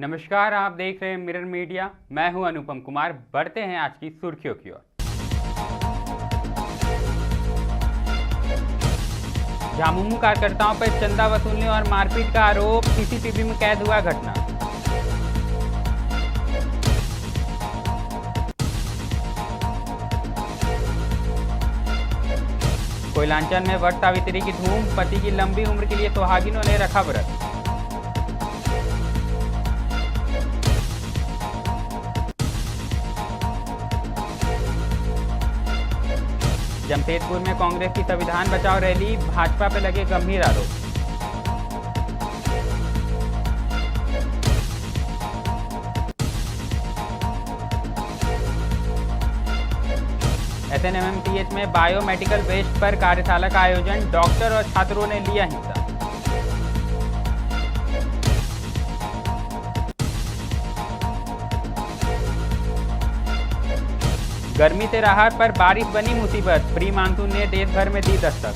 नमस्कार, आप देख रहे हैं मिरर मीडिया। मैं हूं अनुपम कुमार। बढ़ते हैं आज की सुर्खियों की ओर। झामुमो कार्यकर्ताओं पर चंदा वसूलने और मारपीट का आरोप, सीसीटीवी में कैद हुआ घटना। कोयलांचल में वट सावित्री की धूम, पति की लंबी उम्र के लिए सुहागिनों ने रखा व्रत। जमशेदपुर में कांग्रेस की संविधान बचाओ रैली, भाजपा पर लगे गंभीर आरोप। एसएनएमएमसीएच में बायोमेडिकल वेस्ट पर कार्यशाला का आयोजन, डॉक्टर और छात्रों ने लिया हिस्सा। गर्मी से राहत पर बारिश बनी मुसीबत, प्री मानसून ने देश भर में दी दस्तक।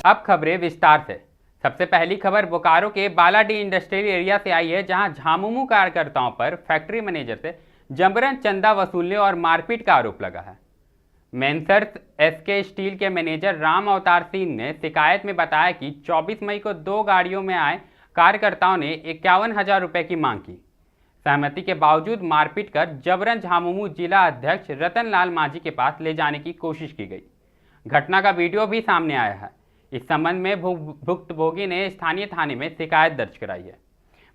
अब खबरें विस्तार से। सबसे पहली खबर बोकारो के बालाडी इंडस्ट्रियल एरिया से आई है, जहां झामुमो कार्यकर्ताओं पर फैक्ट्री मैनेजर से जबरन चंदा वसूलने और मारपीट का आरोप लगा है। मेंसर्स एसके स्टील के मैनेजर राम अवतार सिंह ने शिकायत में बताया कि 24 मई को 2 गाड़ियों में आए कार्यकर्ताओं ने 51,000 रुपये की मांग की। सहमति के बावजूद मारपीट कर जबरन झामुमो जिला अध्यक्ष रतन लाल माझी के पास ले जाने की कोशिश की गई। घटना का वीडियो भी सामने आया है। इस संबंध में भुक्तभोगी ने स्थानीय थाने में शिकायत दर्ज कराई है।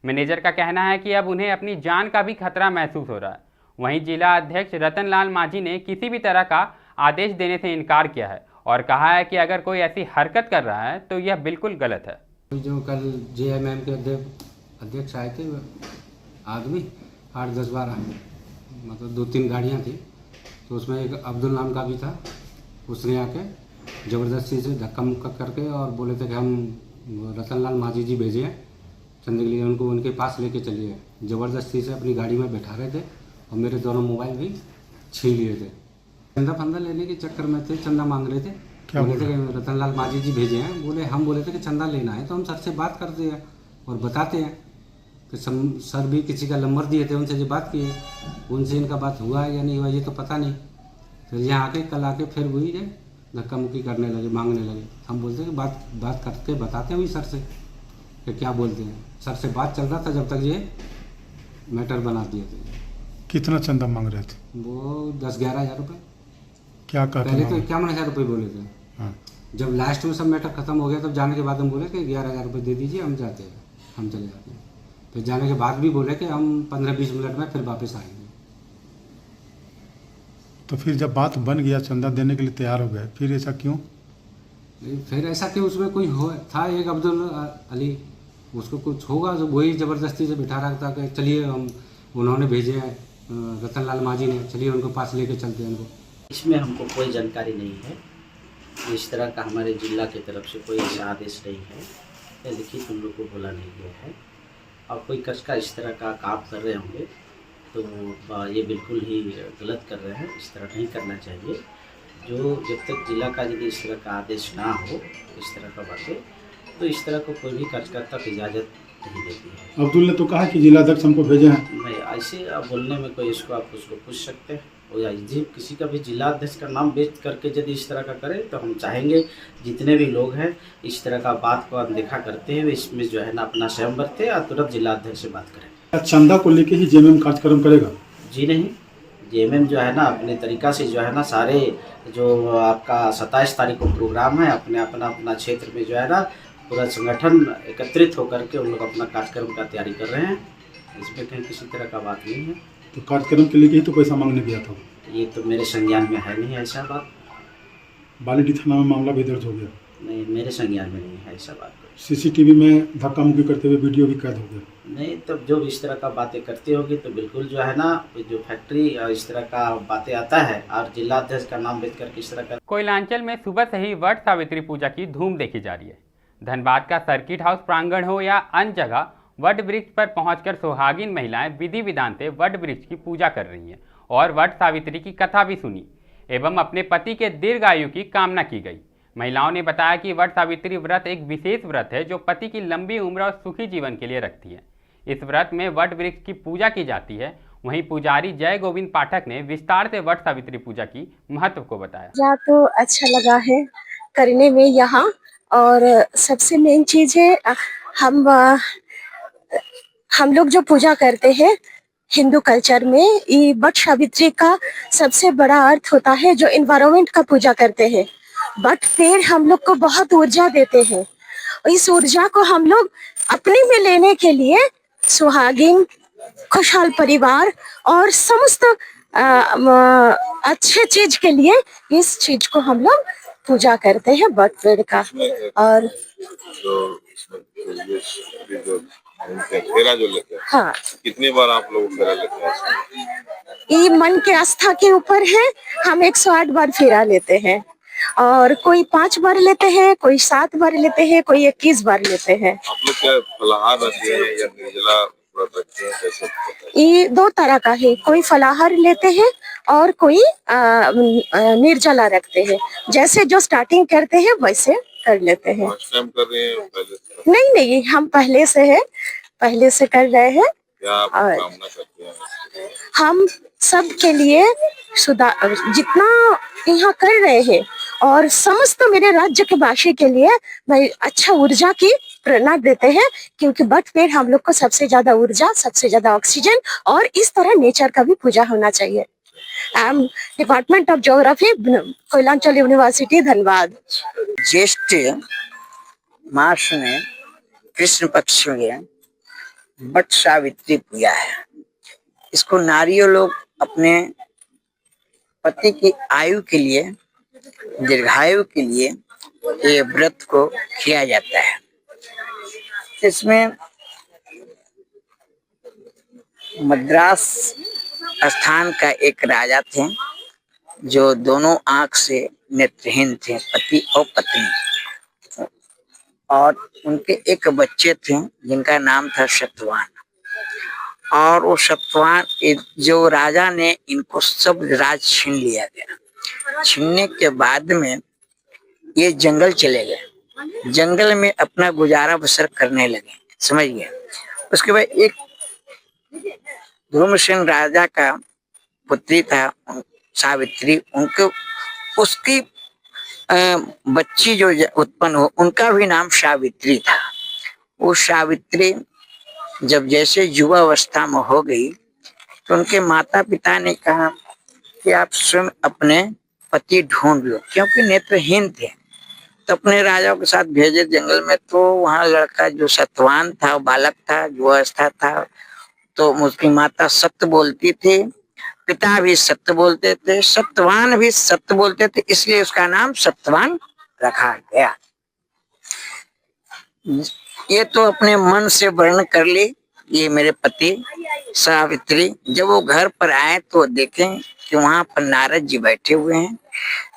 मैनेजर का कहना है कि अब उन्हें अपनी जान का भी खतरा महसूस हो रहा है। वहीं जिला अध्यक्ष रतन लाल माझी ने किसी भी तरह का आदेश देने से इनकार किया है और कहा है कि अगर कोई ऐसी हरकत कर रहा है तो यह बिल्कुल गलत है। जो कल जेएमएम के अध्यक्ष आए थे आदमी 8-10 बार आए, मतलब 2-3 गाड़ियाँ थी, तो उसमें एक अब्दुल नाम का भी था। उसने आके ज़बरदस्ती से धक्का मुक्का करके और बोले थे कि हम रतन लाल माझी जी भेजे हैं चंदे के लिए, उनको उनके पास लेके चलिए। ज़बरदस्ती से अपनी गाड़ी में बैठा रहे थे और मेरे दोनों मोबाइल भी छीन लिए थे। चंदा फंदा लेने के चक्कर में थे, चंदा मांग रहे थे। बोले थे कि रतन लाल माझी जी भेजे हैं। हम बोले थे कि चंदा लेना है तो हम सर से बात करते हैं और बताते हैं कि सर भी किसी का नंबर दिए थे, उनसे जो बात किए, उनसे इनका बात हुआ है या नहीं हुआ ये तो पता नहीं। फिर यहाँ आके कल आके फिर वही है धक्का मुक्की करने लगे, मांगने लगे। हम बोलते हैं कि बात करके बताते हैं वही सर से कि क्या बोलते हैं। सर से बात चल रहा था जब तक ये मैटर बना दिए थे। कितना चंदा मांग रहे थे? वो 10-11 हज़ार रुपये। क्या कहते? पहले तो 51,000 रुपये बोले थे। हाँ। जब लास्ट में सब मैटर खत्म हो गया तब जाने के बाद हम बोले कि 11,000 रुपये दे दीजिए, हम जाते हैं, हम चले जाते हैं। फिर जाने के बाद भी बोले कि हम 15-20 मिनट में फिर वापस आएंगे। तो फिर जब बात बन गया, चंदा देने के लिए तैयार हो गए, फिर ऐसा क्यों? फिर ऐसा कि उसमें कोई था एक अब्दुल अली, उसको कुछ होगा जो वही ज़बरदस्ती से बिठा रहा था कि चलिए उन्होंने भेजे हैं रतन लाल माझी ने, चलिए उनको पास लेके चलते हैं उनको। इसमें हमको कोई जानकारी नहीं है। इस तरह का हमारे जिला की तरफ से कोई ऐसा आदेश नहीं है या लिखित तुम लोग को बोला नहीं गया है। और कोई कस का इस तरह का काम कर रहे होंगे तो ये बिल्कुल ही गलत कर रहे हैं। इस तरह नहीं करना चाहिए। जो जब तक जिला का यदि इस तरह का आदेश ना हो, इस तरह का बातें, तो इस तरह को कोई भी कार्यकर्ता को इजाज़त नहीं देती है। अब्दुल ने तो कहा कि जिला अध्यक्ष हमको भेजे हैं। नहीं, ऐसे आप बोलने में कोई इसको आप उसको पूछ सकते हैं। और यदि किसी का भी जिला अध्यक्ष का नाम बेच करके यदि इस तरह का करे तो हम चाहेंगे जितने भी लोग हैं इस तरह का बात को अनदेखा करते हुए इसमें जो है ना अपना स्वयं बरते और तुरंत जिला अध्यक्ष से बात करें। चंदा को लेके ही जेएमएम कार्यक्रम करेगा? जी नहीं, जेएमएम जो है ना अपने तरीका से जो है ना सारे जो आपका 27 तारीख को प्रोग्राम है, अपने अपना क्षेत्र में जो है ना पूरा संगठन एकत्रित होकर के उन लोग अपना कार्यक्रम का तैयारी कर रहे हैं। इसमें कहीं किसी तरह का बात नहीं है। तो कार्यक्रम के लिए ही तो पैसा मांगने गया था। ये तो मेरे संज्ञान में है नहीं ऐसा बात। बालीडी थाना में मामला भी दर्ज हो गया? नहीं, मेरे संज्ञान में नहीं है ऐसा बात। सीसीटीवी में धक्का मुक्की करते हुए वीडियो भी कैद हो गया। नहीं, तब जो इस तरह का बातें करती होगी तो बिल्कुल जो है ना जो फैक्ट्री इस तरह का बातें आता है और जिला अध्यक्ष का नाम बेच कर इस तरह का। कोयलांचल में सुबह से ही वट सावित्री पूजा की धूम देखी जा रही है। धनबाद का सर्किट हाउस प्रांगण हो या अन्य जगह, वट वृक्ष पर पहुंचकर सुहागिन महिलाएं विधि विधान से वट वृक्ष की पूजा कर रही हैं और वट सावित्री की कथा भी सुनी एवं अपने पति के दीर्घायु की कामना की गई। महिलाओं ने बताया कि वट सावित्री व्रत एक विशेष व्रत है जो पति की लंबी उम्र और सुखी जीवन के लिए रखती है। इस व्रत में वट वृक्ष की पूजा की जाती है। वहीं पुजारी जय गोविंद पाठक ने विस्तार से वट सावित्री पूजा की महत्व को बताया। तो अच्छा लगा है करने में यहाँ, और सबसे मेन चीज है हम लोग जो पूजा करते हैं हिंदू कल्चर में, ये वट सावित्री का सबसे बड़ा अर्थ होता है जो एनवायरनमेंट का पूजा करते हैं। वट पेड़ हम लोग को बहुत ऊर्जा देते हैं। इस ऊर्जा को हम लोग अपने में लेने के लिए सुहागिन, खुशहाल परिवार और समस्त अच्छे चीज के लिए इस चीज को हम लोग पूजा करते हैं वट पेड़ का। और फेरा जो लेते हैं, हाँ, कितनी बार आप लोग फेरा लेते हैं? ये मन के आस्था के ऊपर है। हम 108 बार फेरा लेते हैं, और कोई 5 बार लेते हैं, कोई 7 बार लेते हैं, कोई 21 बार लेते हैं। आप लोग क्या फलाहार रखते हैं या निर्जला व्रत रखते हैं, कैसे? ये 2 तरह का है, कोई फलाहार लेते हैं और कोई निर्जला रखते हैं। जैसे जो स्टार्टिंग करते हैं वैसे कर लेते हैं। फर्स्ट टाइम कर रहे हैं, पहले से? नहीं, हम पहले से कर रहे हैं। क्या आप कामना करते हैं? हम सब के लिए जितना यहाँ कर रहे हैं और समस्त मेरे राज्य के वासी के लिए मैं अच्छा ऊर्जा की प्रेरणा देते हैं, क्योंकि वट पेड़ हम लोग को सबसे ज्यादा ऊर्जा, सबसे ज्यादा ऑक्सीजन, और इस तरह नेचर का भी पूजा होना चाहिए। Department of geography, Koyalanchal university, Dhanbad. ज्येष्ठ मास में कृष्ण पक्ष में वट सावित्री पूजा है। इसको नारियों लोग अपने पति की आयु के लिए, दीर्घायु के लिए ये व्रत को किया जाता है। इसमें मद्रास स्थान का एक राजा थे जो दोनों आंख से नेत्रहीन थे, पति और पत्नी, और उनके एक बच्चे थे जिनका नाम था सत्यवान। और वो सत्यवान, जो राजा ने इनको सब राज छीन लिया गया। छीनने के बाद में ये जंगल चले गए, जंगल में अपना गुजारा बसर करने लगे, समझ गए। उसके बाद एक धर्मसेन राजा का पुत्री था सावित्री, उनको उसकी बच्ची जो उत्पन्न हो, उनका भी नाम सावित्री था। वो सावित्री जब जैसे युवावस्था में हो गई तो उनके माता पिता ने कहा कि आप स्वयं अपने पति ढूंढ लो, क्योंकि नेत्रहीन थे। तो अपने राजा के साथ भेजे जंगल में, तो वहाँ लड़का जो सत्यवान था, बालक था, युवावस्था था, तो उसकी माता सत्य बोलती थी, पिता भी सत्य बोलते थे, सत्यवान भी सत्य बोलते थे, इसलिए उसका नाम सत्यवान रखा गया। ये तो अपने मन से वर्णन कर ली। ये मेरे पति सावित्री जब वो घर पर आए तो देखें कि वहां पर नारद जी बैठे हुए हैं।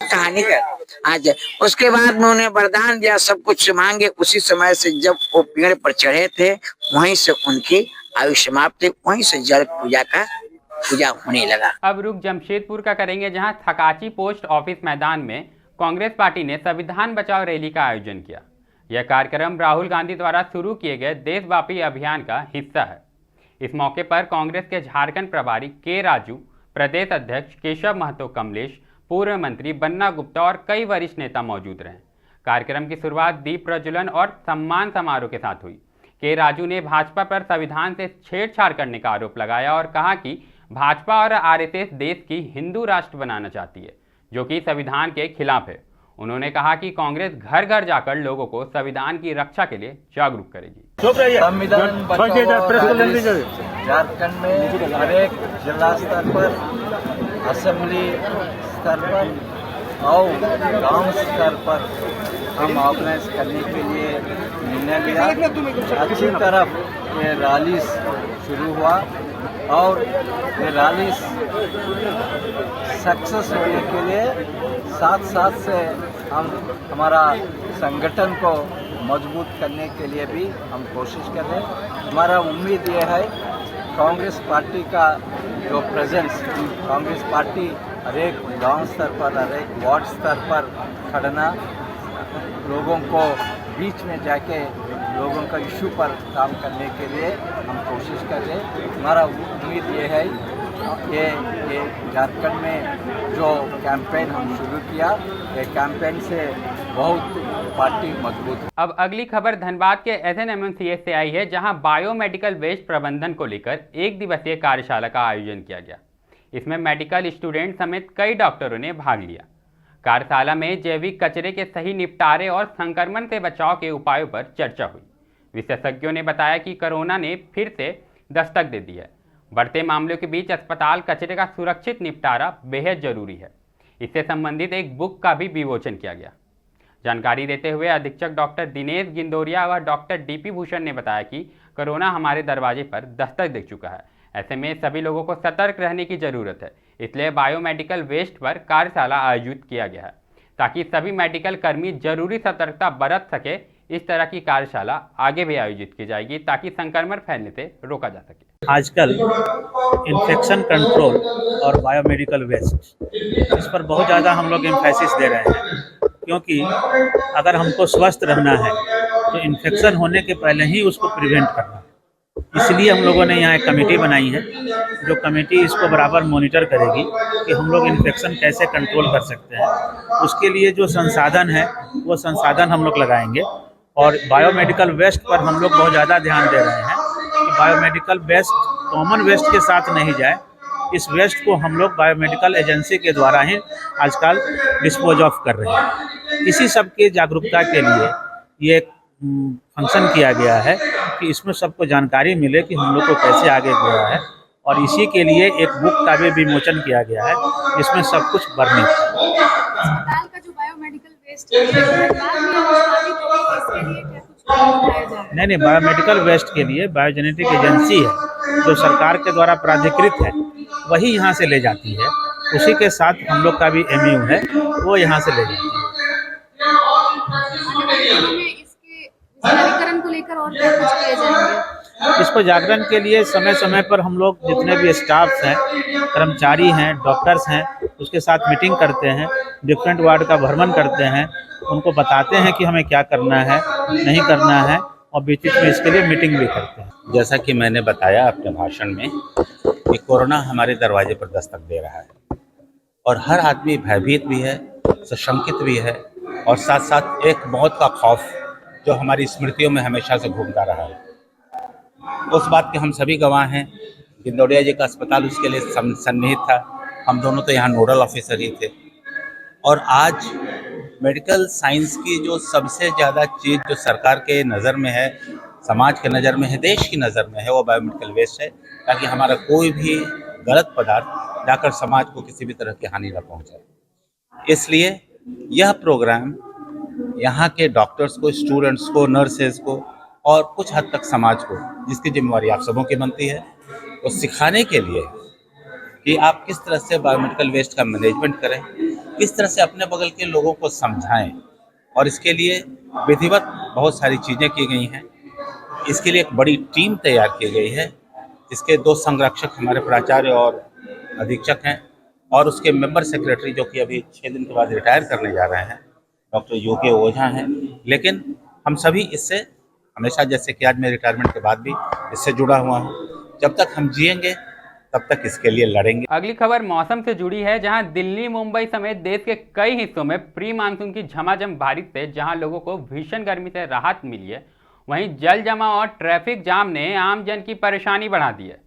कहानी का आज उसके बाद में उन्हें वरदान दिया, सब कुछ मांगे। उसी समय से जब वो पेड़ पर चढ़े थे, वहीं से उनकी आयु समाप्त, वहीं से जल पूजा होने लगा। अब रुख जमशेदपुर का करेंगे, जहां थकाची पोस्ट ऑफिस मैदान में कांग्रेस पार्टी ने संविधान बचाओ रैली का आयोजन किया। यह कार्यक्रम राहुल गांधी द्वारा शुरू किए गए देशव्यापी अभियान का हिस्सा है। इस मौके पर कांग्रेस के झारखंड प्रभारी के राजू, प्रदेश अध्यक्ष केशव महतो कमलेश, पूर्व मंत्री बन्ना गुप्ता और कई वरिष्ठ नेता मौजूद रहे। कार्यक्रम की शुरुआत दीप प्रज्वलन और सम्मान समारोह के साथ हुई। के राजू ने भाजपा पर संविधान से छेड़छाड़ करने का आरोप लगाया और कहा कि भाजपा और आरएसएस देश की हिंदू राष्ट्र बनाना चाहती है, जो कि संविधान के खिलाफ है। उन्होंने कहा कि कांग्रेस घर घर जाकर लोगों को संविधान की रक्षा के लिए जागरूक करेगी। संविधान झारखंड में हर एक जिला स्तर पर, असेंबली स्तर पर और गांव स्तर पर हम ऑर्गेनाइज करने के लिए निर्णय लिया। अच्छी तरफ ये रैली शुरू हुआ और ये रैली सक्सेस होने के लिए साथ साथ से हम हमारा संगठन को मजबूत करने के लिए भी हम कोशिश कर रहे हैं। हमारा उम्मीद ये है कांग्रेस पार्टी का जो प्रेजेंस, कांग्रेस पार्टी हर एक गांव स्तर पर, हर एक वार्ड स्तर पर खड़ना लोगों को बीच में जाके लोगों का इशू पर काम करने के लिए हम कोशिश कर रहे हैं। हमारा उम्मीद ये है कि ये झारखंड में जो कैंपेन हम शुरू किया, ये कैंपेन से बहुत पार्टी मजबूत है। अब अगली खबर धनबाद के SNMMCH से आई है, जहां बायोमेडिकल वेस्ट प्रबंधन को लेकर एक दिवसीय कार्यशाला का आयोजन किया गया। इसमें मेडिकल स्टूडेंट समेत कई डॉक्टरों ने भाग लिया। कार्यशाला में जैविक कचरे के सही निपटारे और संक्रमण से बचाव के उपायों पर चर्चा हुई। विशेषज्ञों ने बताया कि कोरोना ने फिर से दस्तक दे दी है। बढ़ते मामलों के बीच अस्पताल कचरे का सुरक्षित निपटारा बेहद जरूरी है। इससे संबंधित एक बुक का भी विमोचन किया गया। जानकारी देते हुए अधीक्षक डॉक्टर दिनेश गिंदोरिया व डॉक्टर DP भूषण ने बताया कि कोरोना हमारे दरवाजे पर दस्तक दे चुका है। ऐसे में सभी लोगों को सतर्क रहने की जरूरत है। इसलिए बायोमेडिकल वेस्ट पर कार्यशाला आयोजित किया गया है, ताकि सभी मेडिकल कर्मी जरूरी सतर्कता बरत सके। इस तरह की कार्यशाला आगे भी आयोजित की जाएगी, ताकि संक्रमण फैलने से रोका जा सके। आजकल इन्फेक्शन कंट्रोल और बायोमेडिकल वेस्ट, इस पर बहुत ज़्यादा हम लोग एम्फेसिस दे रहे हैं, क्योंकि अगर हमको स्वस्थ रहना है तो इन्फेक्शन होने के पहले ही उसको प्रिवेंट करना है। इसलिए हम लोगों ने यहाँ एक कमेटी बनाई है, जो कमेटी इसको बराबर मॉनिटर करेगी कि हम लोग इन्फेक्शन कैसे कंट्रोल कर सकते हैं। उसके लिए जो संसाधन है वो संसाधन हम लोग लगाएंगे। और बायोमेडिकल वेस्ट पर हम लोग बहुत ज़्यादा ध्यान दे रहे हैं कि बायोमेडिकल वेस्ट कॉमन वेस्ट के साथ नहीं जाए। इस वेस्ट को हम लोग बायोमेडिकल एजेंसी के द्वारा ही आजकल डिस्पोज ऑफ कर रहे हैं। इसी सब की जागरूकता के लिए ये फंक्शन किया गया है कि इसमें सबको जानकारी मिले कि हम लोग को कैसे आगे गया है। और इसी के लिए एक बुक का भी विमोचन किया गया है, जिसमें सब कुछ वर्णित है। अस्पताल का जो बायोमेडिकल वेस्ट है, सरकार ने निष्पादित है, इसके लिए क्या कुछ बताया जा रहा है? नहीं, बायोमेडिकल वेस्ट के लिए बायोजेनेटिक एजेंसी है जो सरकार के द्वारा प्राधिकृत है, वही यहाँ से ले जाती है। उसी के साथ हम लोग का भी MU है, वो यहाँ से ले जाती है। इसके जागरूकरण को लेकर और क्या कुछ किए जाएंगे? इसको जागरण के लिए समय समय पर हम लोग जितने भी स्टाफ हैं, कर्मचारी हैं, डॉक्टर्स हैं, उसके साथ मीटिंग करते हैं, डिफरेंट वार्ड का भ्रमण करते हैं, उनको बताते हैं कि हमें क्या करना है, नहीं करना है, और बीच में इसके लिए मीटिंग भी करते हैं। जैसा कि मैंने बताया अपने भाषण में कि कोरोना हमारे दरवाजे पर दस्तक दे रहा है और हर आदमी भयभीत भी है, सशंकित भी है, और साथ साथ एक मौत का खौफ जो हमारी स्मृतियों में हमेशा से घूमता रहा है। उस बात के हम सभी गवाह हैं। गिंदोरिया जी का अस्पताल उसके लिए सन्निहित था। हम दोनों तो यहाँ नोडल ऑफिसर ही थे। और आज मेडिकल साइंस की जो सबसे ज़्यादा चीज़ जो सरकार के नज़र में है, समाज के नज़र में है, देश की नज़र में है, वो बायोमेडिकल वेस्ट है, ताकि हमारा कोई भी गलत पदार्थ जाकर समाज को किसी भी तरह की हानि न पहुँचाए। इसलिए यह प्रोग्राम यहाँ के डॉक्टर्स को, स्टूडेंट्स को, नर्सेज को और कुछ हद तक समाज को, जिसकी जिम्मेवारी आप सबों की बनती है, वो सिखाने के लिए कि आप किस तरह से बायोमेडिकल वेस्ट का मैनेजमेंट करें, किस तरह से अपने बगल के लोगों को समझाएं। और इसके लिए विधिवत बहुत सारी चीज़ें की गई हैं। इसके लिए एक बड़ी टीम तैयार की गई है, जिसके 2 संरक्षक हमारे प्राचार्य और अधीक्षक हैं, और उसके मेंबर सेक्रेटरी जो कि अभी 6 दिन के बाद रिटायर करने जा रहे हैं, डॉक्टर UK ओझा हैं। लेकिन हम सभी इससे हमेशा, जैसे कि आज मैं रिटायरमेंट के बाद भी इससे जुड़ा हुआ हूँ, जब तक हम जिएंगे तब तक इसके लिए लड़ेंगे। अगली खबर मौसम से जुड़ी है, जहां दिल्ली, मुंबई समेत देश के कई हिस्सों में प्री मानसून की झमाझम बारिश से जहां लोगों को भीषण गर्मी से राहत मिली है, वहीं जल जमाव और ट्रैफिक जाम ने आम जन की परेशानी बढ़ा दी है।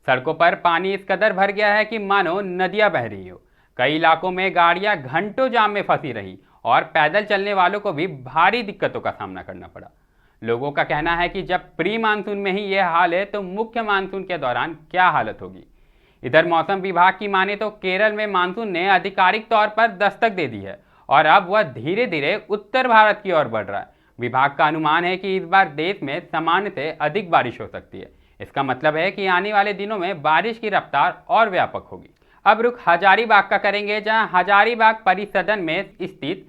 सड़कों पर पानी इस कदर भर गया है कि मानो नदियां बह रही हो। कई इलाकों में गाड़ियां घंटों जाम में फंसी रही और पैदल चलने वालों को भी भारी दिक्कतों का सामना करना पड़ा। लोगों का कहना है कि जब प्री मानसून में ही यह हाल है तो मुख्य मानसून के दौरान क्या हालत होगी। इधर मौसम विभाग की माने तो केरल में मानसून ने आधिकारिक तौर पर दस्तक दे दी है और अब वह धीरे धीरे उत्तर भारत की ओर बढ़ रहा है। विभाग का अनुमान है कि इस बार देश में सामान्य से अधिक बारिश हो सकती है। इसका मतलब है कि आने वाले दिनों में बारिश की रफ्तार और व्यापक होगी। अब रुख हजारीबाग का करेंगे, जहां हजारीबाग परिसदन में स्थित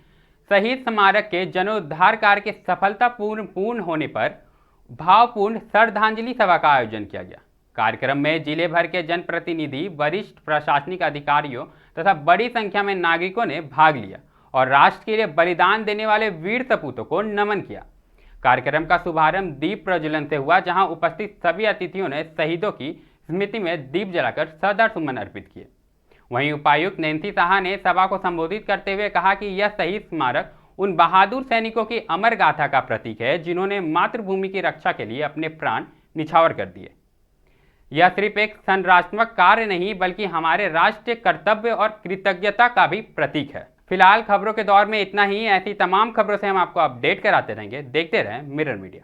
शहीद स्मारक के जनोद्धार कार्य के सफलतापूर्ण होने पर भावपूर्ण श्रद्धांजलि सभा का आयोजन किया गया। कार्यक्रम में जिले भर के जनप्रतिनिधि, वरिष्ठ प्रशासनिक अधिकारियों तथा बड़ी संख्या में नागरिकों ने भाग लिया और राष्ट्र के लिए बलिदान देने वाले वीर सपूतों को नमन किया। कार्यक्रम का शुभारंभ दीप प्रज्वलन से हुआ, जहां उपस्थित सभी अतिथियों ने शहीदों की स्मृति में दीप जलाकर श्रद्धा सुमन अर्पित किए। वहीं उपायुक्त नैन्सी साहा ने सभा को संबोधित करते हुए कहा कि यह शहीद स्मारक उन बहादुर सैनिकों की अमर गाथा का प्रतीक है जिन्होंने मातृभूमि की रक्षा के लिए अपने प्राण निछावर कर दिए। यह सिर्फ एक संरचनात्मक कार्य नहीं बल्कि हमारे राष्ट्रीय कर्तव्य और कृतज्ञता का भी प्रतीक है। फिलहाल खबरों के दौर में इतना ही। ऐसी तमाम खबरों से हम आपको अपडेट कराते रहेंगे। देखते रहें मिरर मीडिया।